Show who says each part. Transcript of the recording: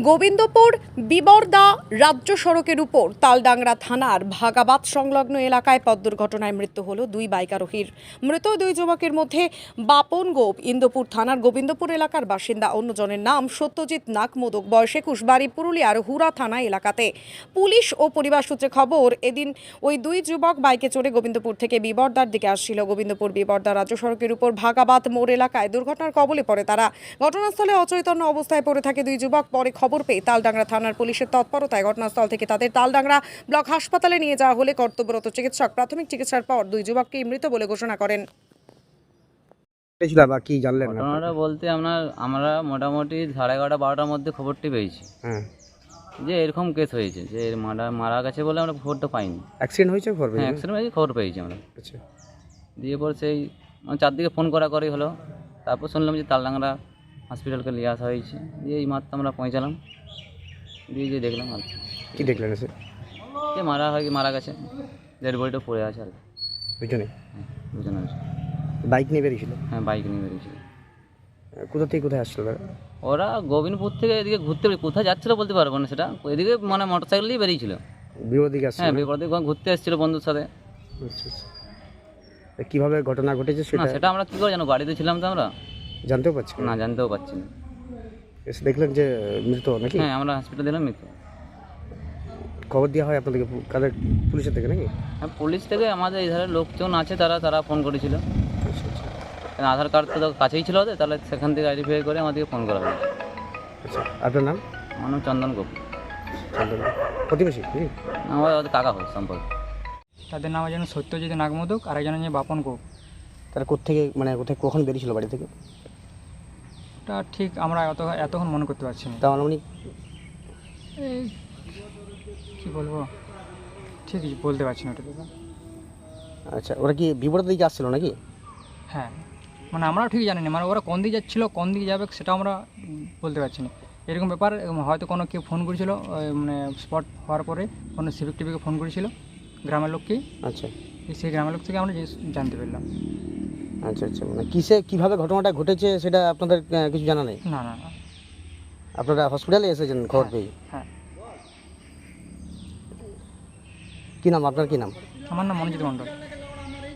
Speaker 1: গোবিন্দপুর বিবর্দা রাজ্য সড়কের উপর তালডাংরা থানার ভাগাবাদ সংলগ্ন এলাকায় পথ দুর্ঘটনায় মৃত্যু হলো দুই বাইক আরোহীর। মৃত দুই যুবকের মধ্যে বাপন গোপ ইন্দুপুর থানার গোবিন্দপুর এলাকার বাসিন্দা, অন্যজনের নাম সত্যজিৎ নাগ মোদক, বয়স 21, বাড়ি পুরুলিয়ার হুরা থানা এলাকাতে। পুলিশ ও পরিবার সূত্রে খবর, এদিন ওই দুই যুবক বাইকে চড়ে গোবিন্দপুর থেকে বিবর্দার দিকে আসছিল। গোবিন্দপুর বিবর্দা রাজ্য সড়কের উপর ভাগাবাদ মোড় এলাকায় দুর্ঘটনার কবলে পড়ে তারা। ঘটনাস্থলে অচৈতন্য অবস্থায় পড়ে থাকে দুই যুবক। পরে খবর পেয়ে তালডাংরা থানার পুলিশের তৎপরতায় ঘটনাস্থল থেকে তাদের তালডাংরা ব্লক হাসপাতালে নিয়ে যাওয়া হলে কর্তব্যরত চিকিৎসক প্রাথমিক চিকিৎসার পর দুই যুবককে মৃত বলে ঘোষণা করেন।
Speaker 2: কি জানলেন?
Speaker 3: ঘটনাটা বলতে আমরা মোটামুটি 11:30 12টার মধ্যে খবরটি পেয়েছি যে এরকম কেস হয়েছে, যে মারা গেছে বলে আমরা খবরটা পাইনি।
Speaker 2: অ্যাক্সিডেন্ট হয়েছে?
Speaker 3: হ্যাঁ, অ্যাক্সিডেন্ট হয়েছে, খবর পেয়েছি আমরা।
Speaker 2: আচ্ছা,
Speaker 3: দিয়ে পর সেই চারদিকে ফোন করি হলো, তারপর শুনলাম যে তালডাংরা হসপিটালকে নিয়ে আসা হয়েছে। দিয়ে এই মাত্র আমরা পৌঁছালাম, দিয়ে যে দেখলাম আর
Speaker 2: কি দেখলেন? এসে
Speaker 3: যে মারা গেছে, ডেড বডিটা পড়ে আছে আর কি।
Speaker 2: দুজনে
Speaker 3: দুজনে
Speaker 2: বাইক নিয়ে বেরিয়েছিল?
Speaker 3: হ্যাঁ, বাইক নিয়ে বেরিয়েছিল।
Speaker 2: কোথা থেকে কোথায় আসছিল তারা?
Speaker 3: ওরা গোবিন্দপুর থেকে এদিকে ঘুরতে, কোথায় যাচ্ছিলো বলতে পারবো না সেটা, এদিকে মানে মোটরসাইকেল দিয়ে বেরিয়েছিল।
Speaker 2: বিপদ দিকে আসছিল?
Speaker 3: হ্যাঁ, বিপদ দিকে ঘুরতে এসেছিলো বন্ধুর সাথে।
Speaker 2: আচ্ছা আচ্ছা, কিভাবে ঘটনা ঘটেছে
Speaker 3: না, সেটা আমরা কী করে জানো, গাড়িতে ছিলাম তো আমরা
Speaker 2: জানতেও পারছি
Speaker 3: না, জানতেও পারছি না।
Speaker 2: এসে দেখলেন যে মৃত নাকি?
Speaker 3: হ্যাঁ, আমরা হসপিটাল দিলাম মৃত্যু।
Speaker 2: খবর দেওয়া হয় আপনাদেরকে কাদের? পুলিশের থেকে নাকি?
Speaker 3: হ্যাঁ, পুলিশ থেকে আমাদের এই ধারে লোকজন আছে, তারা ফোন করেছিল।
Speaker 2: আচ্ছা আচ্ছা
Speaker 3: কারণ আধার কার্ড তো কাছেই ছিল ওদের, তাহলে সেখান থেকে আইডেন্টিফাই করে আমাদেরকে ফোন করা হয়েছে।
Speaker 2: আচ্ছা, আপনার নাম?
Speaker 3: আমার নাম চন্দন গোপ।
Speaker 2: চন্দন, প্রতিবেশী নাকি?
Speaker 3: আমাদের কাকা হয় সম্পর্ক।
Speaker 4: তাদের নাম যেন সত্যজিৎ নাগ মোদক আর একজনের যে বাপন গোপ।
Speaker 2: তারা কোথেকে কোথায় কখন বেরিয়েছিল বাড়ি থেকে?
Speaker 4: ওটা ঠিক আমরা এতক্ষণ মনে করতে পারছি না।
Speaker 2: তা অনুমানিক
Speaker 4: এই কী বলবো, ঠিক বলতে পারছি না ওটা দাদা।
Speaker 2: আচ্ছা, ওরা কি বিপদের দিকে আসছিল নাকি?
Speaker 4: হ্যাঁ, মানে আমরাও ঠিক জানি না, মানে ওরা কোন দিকে যাচ্ছিলো, কোন দিকে যাবে সেটা আমরা বলতে পারছি না। এরকম ব্যাপার, হয়তো কোনো কেউ ফোন করেছিল, মানে স্পট হওয়ার পরে কোনো সিভিক টিভিকে ফোন করেছিল গ্রামের লোককেই।
Speaker 2: আচ্ছা,
Speaker 4: সেই গ্রামের লোক থেকে আমরা জানতে পারলাম।
Speaker 2: আচ্ছা আচ্ছা, মানে কীভাবে ঘটনাটা ঘটেছে সেটা আপনাদের কিছু জানা নেই?
Speaker 4: না না না।
Speaker 2: আপনারা হসপিটালে এসেছেন খবর পেয়ে?
Speaker 4: হ্যাঁ।
Speaker 2: কী নাম আপনার? কী নাম?
Speaker 4: আমার নাম মনোজিৎ মণ্ডল।